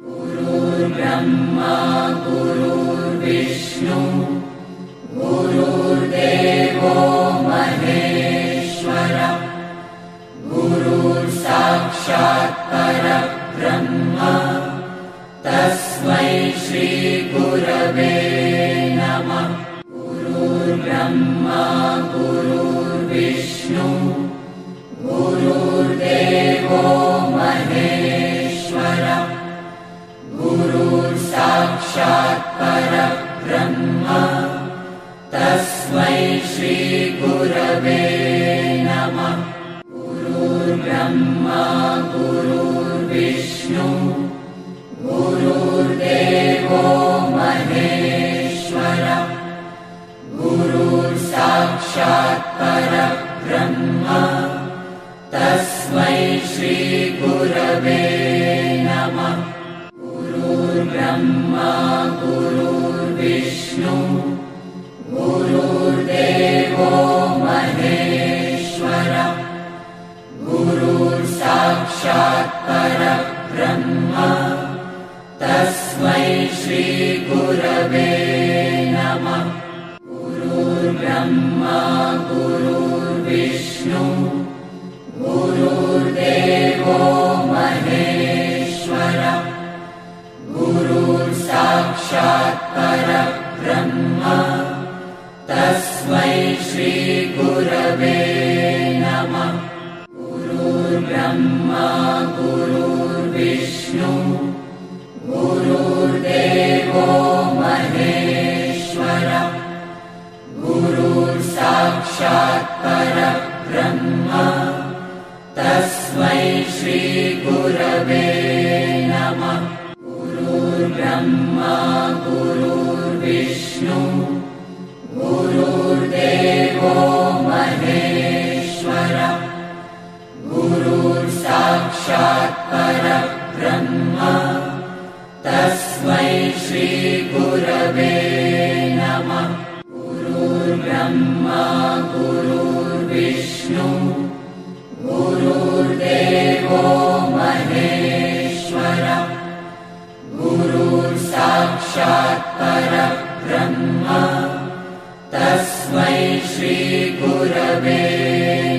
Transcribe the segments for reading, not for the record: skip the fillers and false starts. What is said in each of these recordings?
गुरुर्ब्रह्मा गुरुर्विष्णु गुरुर्देवो महेश्वरः गुरुर्साक्षात् परब्रह्म तस्मै श्री गुरवे नमः। गुरुर्ब्रह्मा गुरुर्विष्णु गुरुर्देवो महेश्वरः गुरुर्साक्षात् परब्रह्म तस्मै श्री गुरवे नमः। गुरुर्ब्रह्मा गुरुर्विष्णु गुरुर्देवो महेश्वरः गुरुर्साक्षात् परब्रह्म तस्मै श्री गुरवे नमः। गुरुर्ब्रह्मा गुरुर्विष्णु गुरुर्देवो महेश्वरः गुरुर्साक्षात् परब्रह्म तस्मै श्री गुरवे नमः। गुरुर्ब्रह्मा गुरुर्विष्णु गुरुर्देवो महेश्वरः गुरुर्साक्षात् परब्रह्म तस्मै श्री गुरवे नमः। गुरुर्ब्रह्मा गुरुर्विष्णु गुरुर्देवो महेश्वरः गुरुर्साक्षात् परब्रह्म तस्मै श्री गुरवे नमः। गुरुर्ब्रह्मा गुरुर्विष्णु गुरुर्देवो महेश्वरः गुरुर्साक्षात् परब्रह्म तस्मै श्री गुरवे नमः। गुरुर्ब्रह्मा गुरुर्विष्णु गुरुर्देवो महेश्वरः गुरुर्साक्षात् परब्रह्म तस्मै श्री गुरवे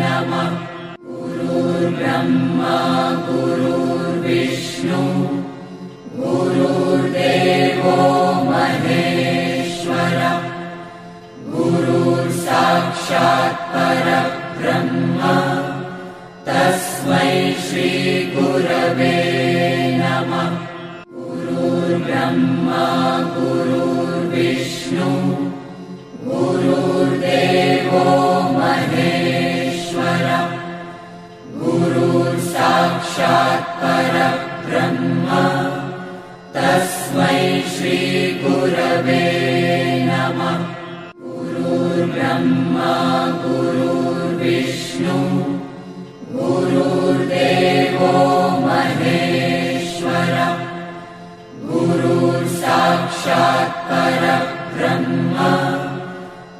नमः। गुरुर्ब्रह्मा गुरुर्विष्णु गुरुर्देवो महेश्वरः गुरुर्साक्षात् परब्रह्म तस्मै श्री गुरवे नमः। गुरुर्ब्रह्मा गुरुर्विष्णु गुरुर्देवो महेश्वरः गुरुर्साक्षात् परब्रह्म तस्मै श्री गुरवे नमः। गुरुर्ब्रह्मा गुरुर्विष्णु गुरुर्देवो महेश्वरः गुरुर्साक्षात् परब्रह्म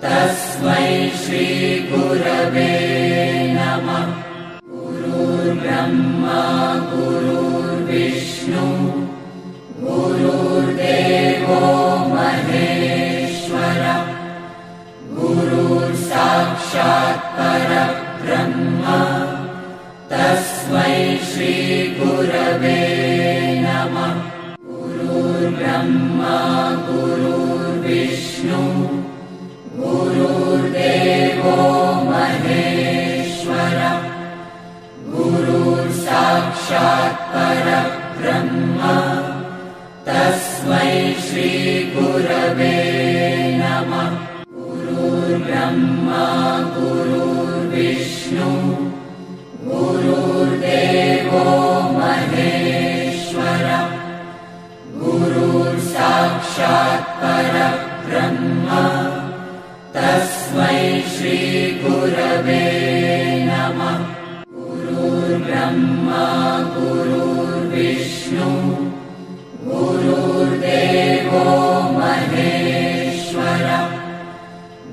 तस्मै श्री गुरवे नमः। गुरुर्ब्रह्मा गुरुर्विष्णु गुरुर्देवो महेश्वरः गुरुर्साक्षात् परब्रह्म तस्मै श्री गुरवे नमः। गुरुर्ब्रह्मा गुरुर्विष्णु गुरुर्देवो महेश्वरः गुरुर्साक्षात् परब्रह्म तस्मै श्री गुरवे नमः। गुरुर्ब्रह्मा गुरुर्विष्णु गुरुर्देवो महेश्वरः गुरुर्साक्षात् परब्रह्म तस्मै श्री गुरवे नमः। गुरुर्ब्रह्मा गुरुर्विष्णु गुरुर्देवो महेश्वरः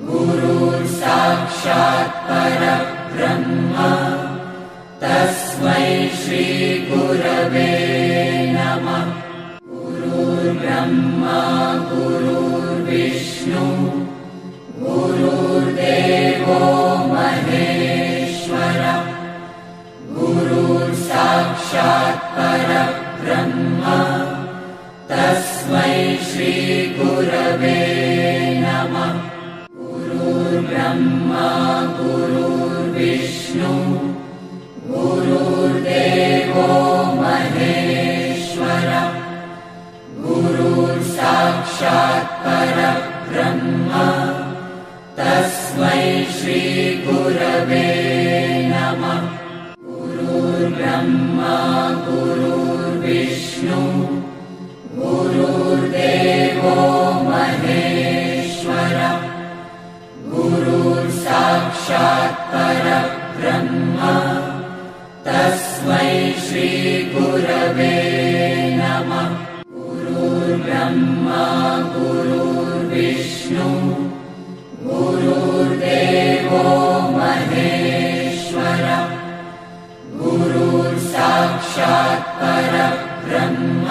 गुरुर्साक्षात् परब्रह्म तस्मै श्री गुरवे नमः। गुरुर्ब्रह्मा गुरुर्विष्णु गुरुर्देवो महेश्वरः गुरुर्साक्षात् परब्रह्म तस्मै श्रीगुरवे नमः। गुरुर्ब्रह्मा गुरुर्विष्णु गुरुर्देवो महेश्वरः गुरुर्साक्षात् परब्रह्म तस्मै श्रीगुरवे नमः। गुरुर्ब्रह्मा गुरुर्विष्णु गुरुर्देवो महेश्वरः गुरुर्साक्षात् परब्रह्म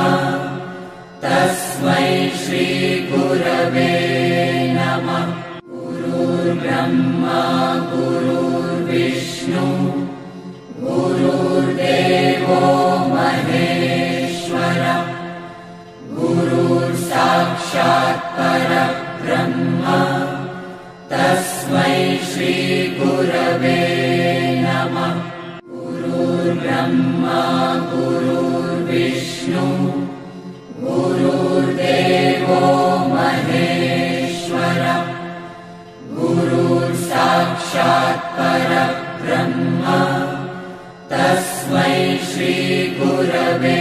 तस्मै श्रीगुरवे नमः। गुरुर्ब्रह्मा गुरुर्विष्णु गुरुर्देवो महेश्वरः गुरुर्साक्षात् परब्रह्म तस्मै श्रीगुरवे नमः। गुरुर्ब्रह्मा गुरुर्विष्णु गुरुर्देवो महेश्वरः गुरुर्साक्षात् परब्रह्म तस्मै श्रीगुरवे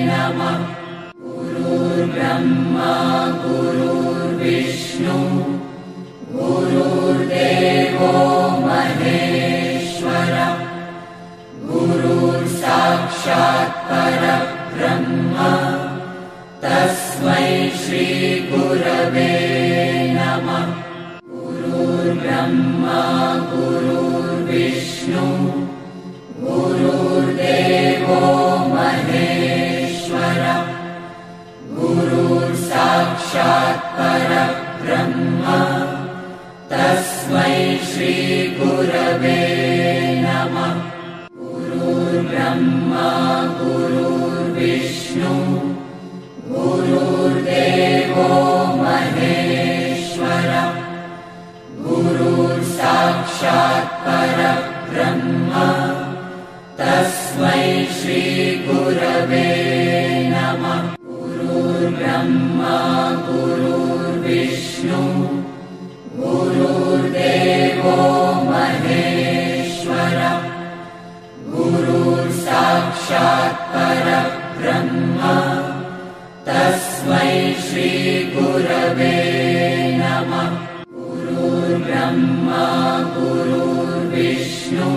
नमः। गुरुर्ब्रह्मा गुरुर्विष्णु गुरुर्देवो महेश्वरः गुरुर्साक्षात् परब्रह्म तस्मै श्रीगुरवे नमः। गुरुर्ब्रह्मा गुरुर्विष्णु गुरुर्देवो महेश्वरः गुरुर्साक्षात् परब्रह्म तस्मै श्रीगुरवे नमः। गुरुर्ब्रह्मा गुरुर्विष्णु गुरुर्देवो महेश्वरः गुरुर्साक्षात् परब्रह्म तस्मै श्रीगुरवे नमः। गुरुर्ब्रह्मा गुरुर्विष्णु गुरुर्देवो महेश्वरः गुरुर्साक्षात् परब्रह्म तस्मै श्रीगुरवे नमः। गुरुर्ब्रह्मा गुरुर्विष्णु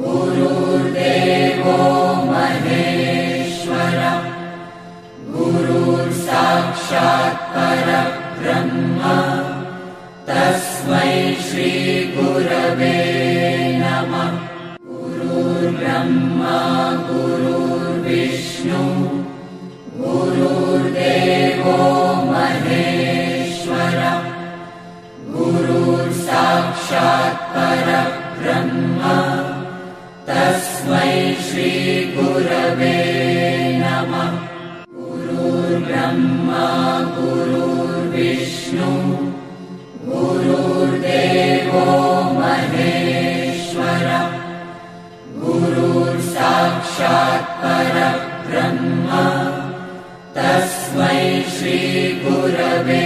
गुरुर्देवो महेश्वरः गुरुर्साक्षात् परब्रह्म तस्मै श्रीगुरवे नमः। गुरुर्ब्रह्मा गुरुर्विष्णु गुरुर्देवो महेश्वरः गुरुर्साक्षात् परब्रह्म तस्मै श्रीगुरवे नमः। गुरुर्ब्रह्मा गुरुर्विष्णु गुरुर्देवो महेश्वरः गुरुर्साक्षात् परब्रह्म तस्मै श्रीगुरवे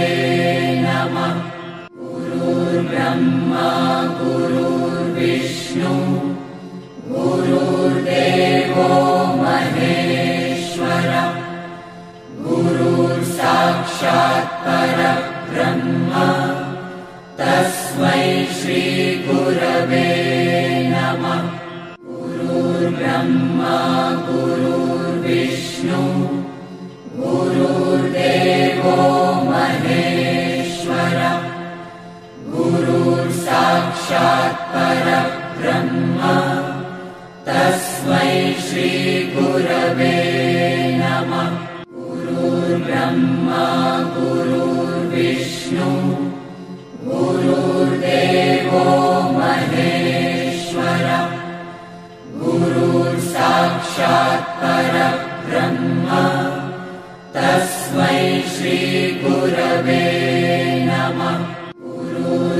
नमः। गुरुर्ब्रह्मा गुरुर्विष्णु गुरुर्देवो महेश्वरः गुरुर्साक्षात् परब्रह्म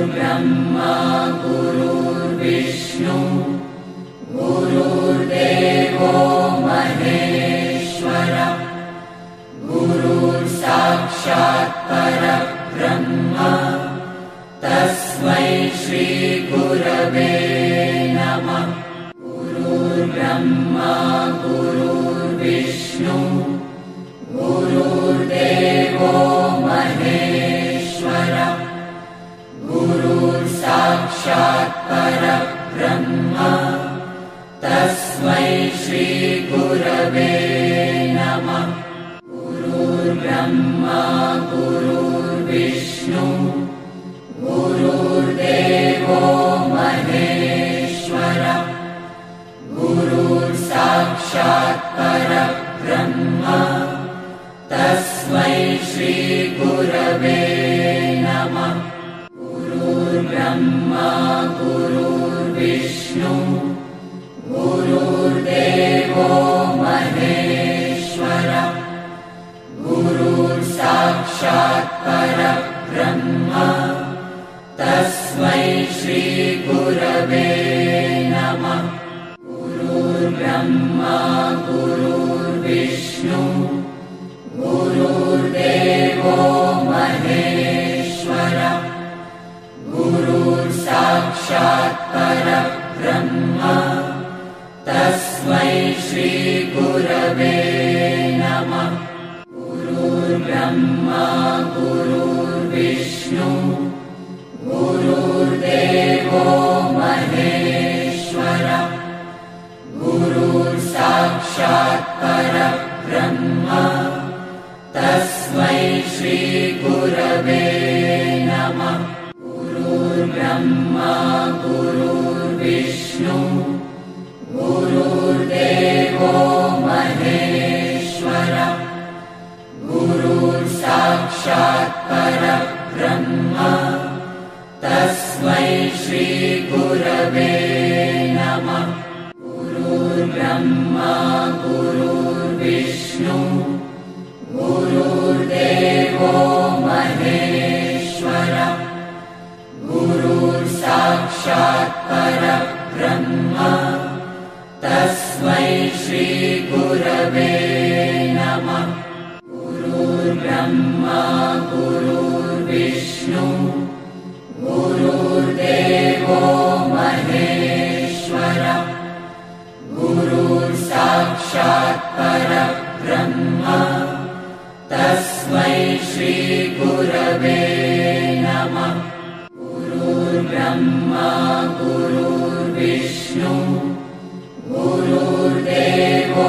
गुरुर्ब्रह्मा गुरुर्विष्णु गुरुर्देवो महेश्वरः गुरुर्साक्षात् परब्रह्म तस्मै श्री गुरवे नमः। गुरुर्ब्रह्मा गुरुर्विष्णु गुरुर्देवो महेश्वरः गुरुर्साक्षात् परब्रह्म तस्मै श्री गुरवे नमः। गुरुर्ब्रह्मा गुरुर्विष्णु गुरुर्देवो महेश्वरः गुरुर्साक्षात् परब्रह्म तस्मै श्री गुरवे नमः। गुरुर्ब्रह्मा गुरुर्विष्णु गुरुर्देवो महेश्वरः गुरुर्साक्षात् परब्रह्म तस्मै श्री गुरवे नमः। गुरुर्ब्रह्मा गुरुर्विष्णु गुरुर्देवो महेश्वरः गुरुर्साक्षात् परब्रह्म तस्मै श्री गुरवे नमः। गुरुर्ब्रह्मा गुरुर्विष्णु गुरुर्देवो महेश्वरः गुरुर्साक्षात् परब्रह्म तस्मै श्री गुरवे नमः। गुरुर्ब्रह्मा गुरुर्विष्णु गुरुर्देवो महेश्वरः गुरुर्साक्षात् परब्रह्म तस्मै श्री गुरवे नमः। गुरुर्ब्रह्मा गुरुर्विष्णु गुरुर्देवो महेश्वरः गुरुर्साक्षात् परब्रह्म तस्मै श्री गुरवे नमः। गुरुर्ब्रह्मा गुरुर्विष्णु गुरुर्देवो महेश्वरः गुरुर्साक्षात् परब्रह्म तस्मै श्री गुरवे नमः। गुरुर्ब्रह्मा गुरुर्विष्णु गुरुर्देवो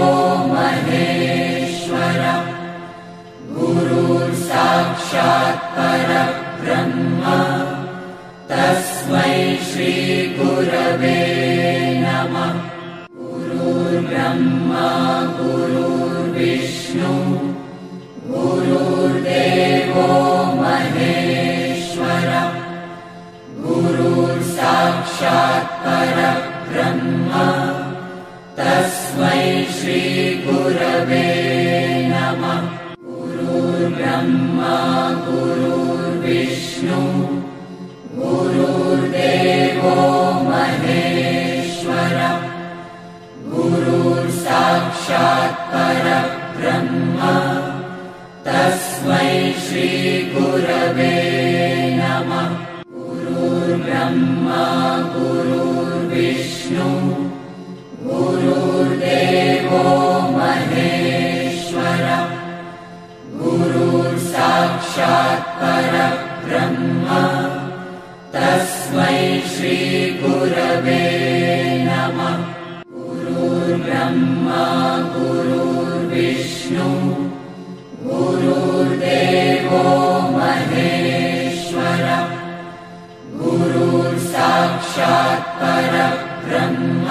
महेश्वरः गुरुर्साक्षात् परब्रह्म तस्मै श्री गुरवे नमः। गुरुर्ब्रह्मा गुरुर्विष्णु गुरुर्देवो महेश्वरः गुरुर्साक्षात् परब्रह्म तस्मै श्री गुरवे नमः। गुरुर्ब्रह्मा गुरुर्विष्णु गुरुर्देवो महेश्वरः गुरुर्साक्षात् परब्रह्म तस्मै श्री गुरवे नमः। गुरुर्ब्रह्मा गुरुर्विष्णु गुरुर्देवो महेश्वरः गुरुर्साक्षात् परब्रह्म तस्मै श्री गुरवे नमः। गुरुर्ब्रह्मा गुरुर्विष्णु गुरुर्देवो महेश्वरः गुरुर्साक्षात् परब्रह्म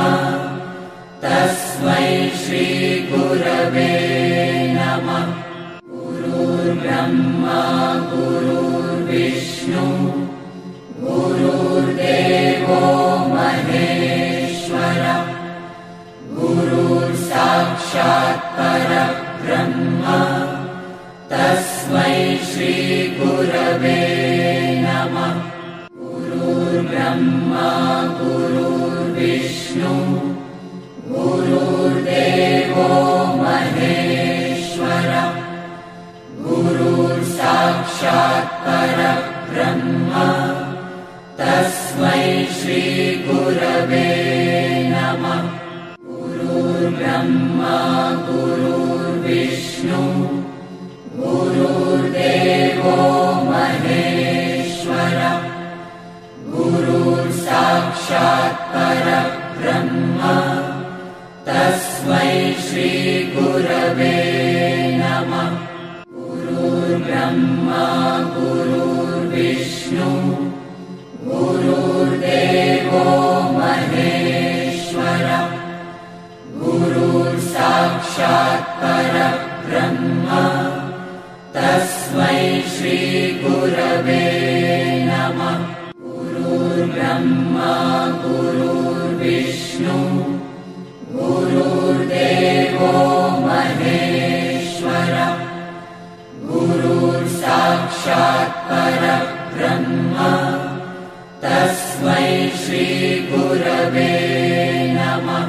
तस्मै श्री गुरवे नमः। गुरुर्ब्रह्मा गुरुर्विष्णु गुरुर्देवो महेश्वरः गुरुर्साक्षात् परब्रह्म तस्मै श्री गुरवे नमः। ब्रह्मा गुरुर्विष्णु गुरुर्देवो महेश्वरः गुरुर्साक्षात् परब्रह्म तस्मै श्रीगुरवे नमः। गुरुर्ब्रह्मा गुरुर्विष्णु गुरुर्देवो महेश्वरः गुरुर्साक्षात् परब्रह्म तस्मै श्रीगुरवे नमः। गुरुर्ब्रह्मा गुरुर्विष्णु गुरुर्देवो महेश्वरः गुरुर्साक्षात् परब्रह्म तस्मै श्रीगुरवे नमः। गुरुर्ब्रह्मा गुरुर्विष्णु गुरुर्देवो महेश्वरः गुरुर्साक्षात् परब्रह्म तस्मै श्रीगुरवे नमः।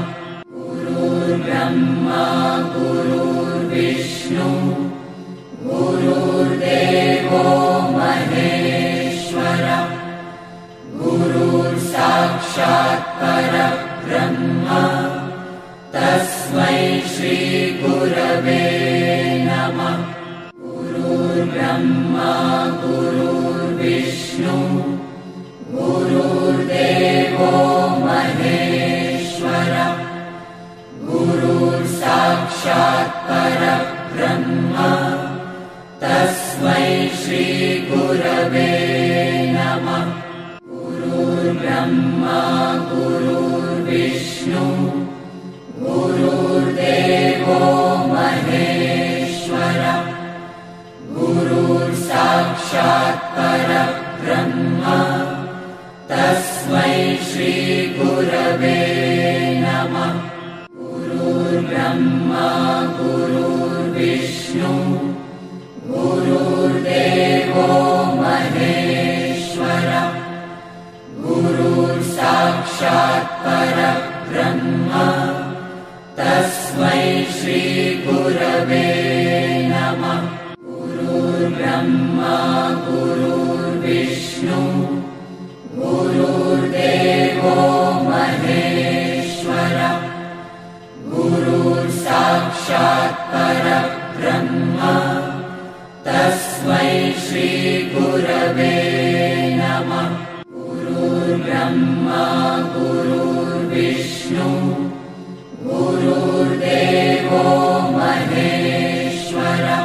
गुरुर्ब्रह्मा गुरुर्विष्णु गुरुर्देवो महेश्वरः गुरुर्साक्षात् परब्रह्म तस्मै श्रीगुरवे नमः। गुरुर्ब्रह्मा गुरुर्विष्णु गुरुर्देवो महेश्वरः गुरुर्साक्षात् परब्रह्म तस्मै श्रीगुरवे नमः। गुरुर्ब्रह्मा गुरुर्विष्णु गुरुर्देवो महेश्वरः गुरुर्साक्षात् परब्रह्म तस्मै श्रीगुरवे नमः। गुरुर्ब्रह्मा गुरुर्विष्णु गुरुर्देवो महेश्वरः गुरुर्साक्षात् परब्रह्म तस्मै श्रीगुरवे नमः। गुरुर्ब्रह्मा गुरुर्विष्णु गुरुर्देवो महेश्वरः गुरुर्साक्षात् परब्रह्म तस्मै श्रीगुरवे नमः। गुरुर्ब्रह्मा गुरुर्विष्णु गुरुर्देवो महेश्वरः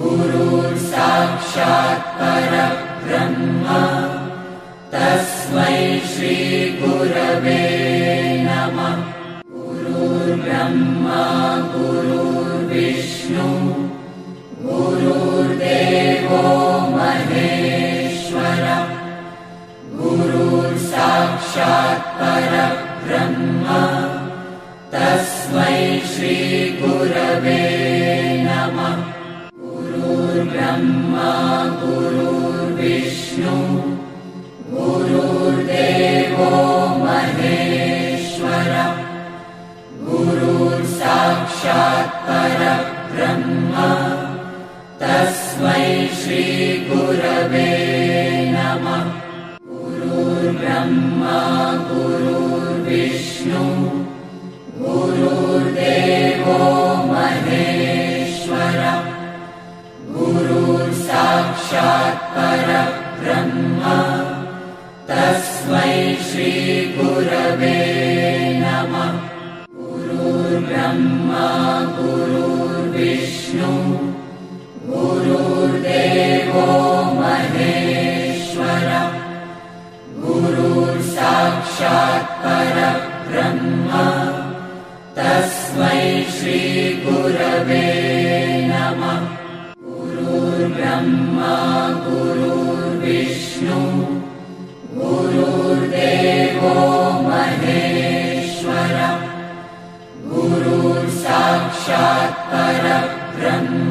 गुरुर्साक्षात् परब्रह्म तस्मै श्रीगुरवे नमः। गुरुर्ब्रह्मा गुरुर्विष्णु गुरुर्देवो महेश्वरः गुरुर्साक्षात् परब्रह्म तस्मै श्रीगुरवे नमः। गुरुर्ब्रह्मा गुरुर्विष्णु गुरुर्देवो महेश्वरः गुरुर्साक्षात् परब्रह्म तस्मै श्रीगुरवे नमः। गुरुर्ब्रह्मा गुरुर्विष्णु गुरुर्देवो महेश्वरः गुरुर्साक्षात् परब्रह्म तस्मै श्रीगुरवे नमः। गुरुर्ब्रह्मा गुरुर्विष्णु गुरुर्देवो महेश्वरः गुरुर्साक्षात् परब्रह्म तस्मै श्रीगुरवे नमः। गुरुर्ब्रह्मा गुरुर्विष्णु गुरुर्देवो महेश्वरः गुरुर्साक्षात् परब्रह्म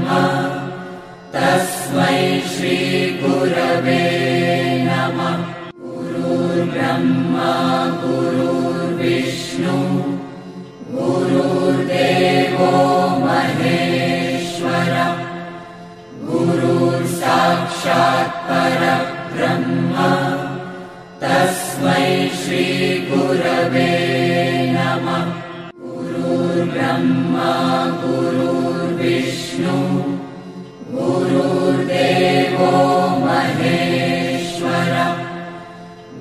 परब्रह्म तस्मै श्री गुरवे नमः। गुरुर्ब्रह्मा गुरुर्विष्णु गुरुर्देवो महेश्वरः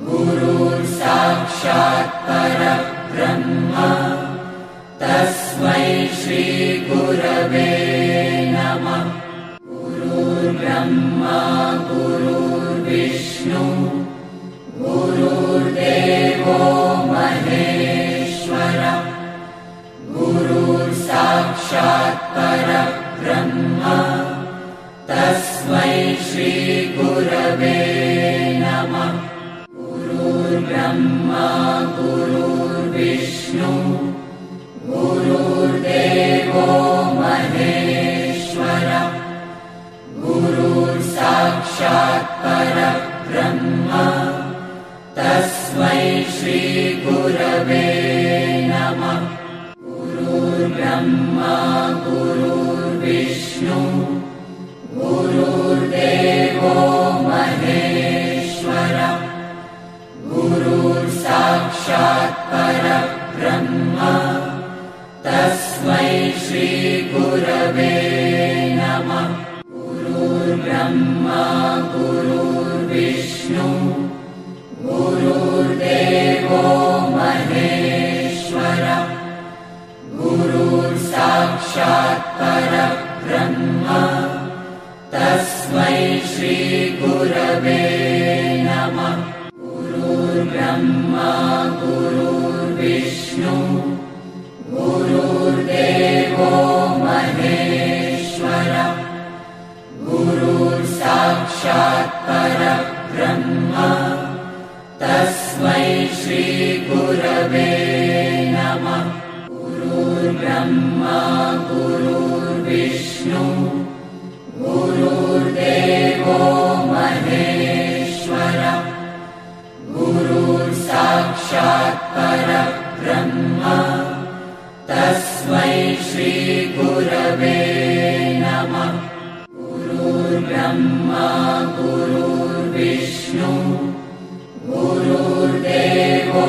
गुरुर्साक्षात् परब्रह्म तस्मै श्री गुरवे नमः। गुरुर्ब्रह्मा गुरुर्विष्णु गुरुर्देवो महेश्वरः गुरुर्साक्षात् परब्रह्म तस्मै श्री गुरवे नमः। गुरुर्ब्रह्मा गुरुर्विष्णु गुरुर्देवो महेश्वरः गुरुर्साक्षात् परब्रह्म तस्मै श्री गुरवे नमः। गुरुर्ब्रह्मा गुरुर्विष्णु गुरुर्देवो महेश्वरः गुरुर्साक्षात् परब्रह्म तस्मै श्री गुरवे नमः। गुरुर्ब्रह्मा गुरुर्विष्णु गुरुर्देवो महेश्वरः गुरुर्साक्षात् परब्रह्म तस्मै श्री गुरवे नमः। गुरुर्ब्रह्मा गुरुर्विष्णु गुरुर्देवो महेश्वरः गुरुर्साक्षात् परब्रह्म तस्मै श्री गुरवे नमः। गुरुर्ब्रह्मा गुरुर्विष्णु गुरुर्देवो महेश्वरः गुरुर्साक्षात् परब्रह्म तस्मै श्री गुरवे नमः। गुरुर्ब्रह्मा गुरुर्विष्णु गुरुर्देवो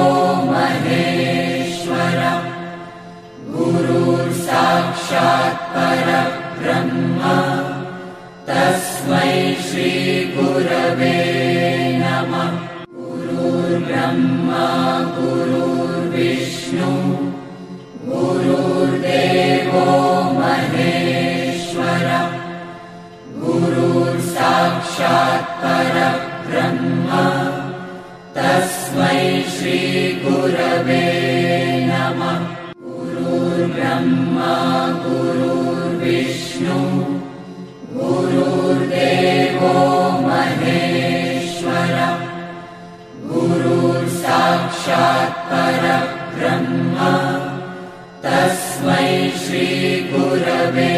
महेश्वरः गुरुर्साक्षात् परब्रह्म तस्मै श्री गुरवे नमः। गुरुर्ब्रह्मा गुरुर्विष्णु गुरुर्देवो महेश्वरः गुरुर्साक्षात् परब्रह्म तस्मै श्री गुरवे नमः। गुरुर्ब्रह्मा गुरुर्विष्णु गुरुर्देवो महेश्वरः गुरुर्साक्षात् परब्रह्म तस्मै श्री गुरवे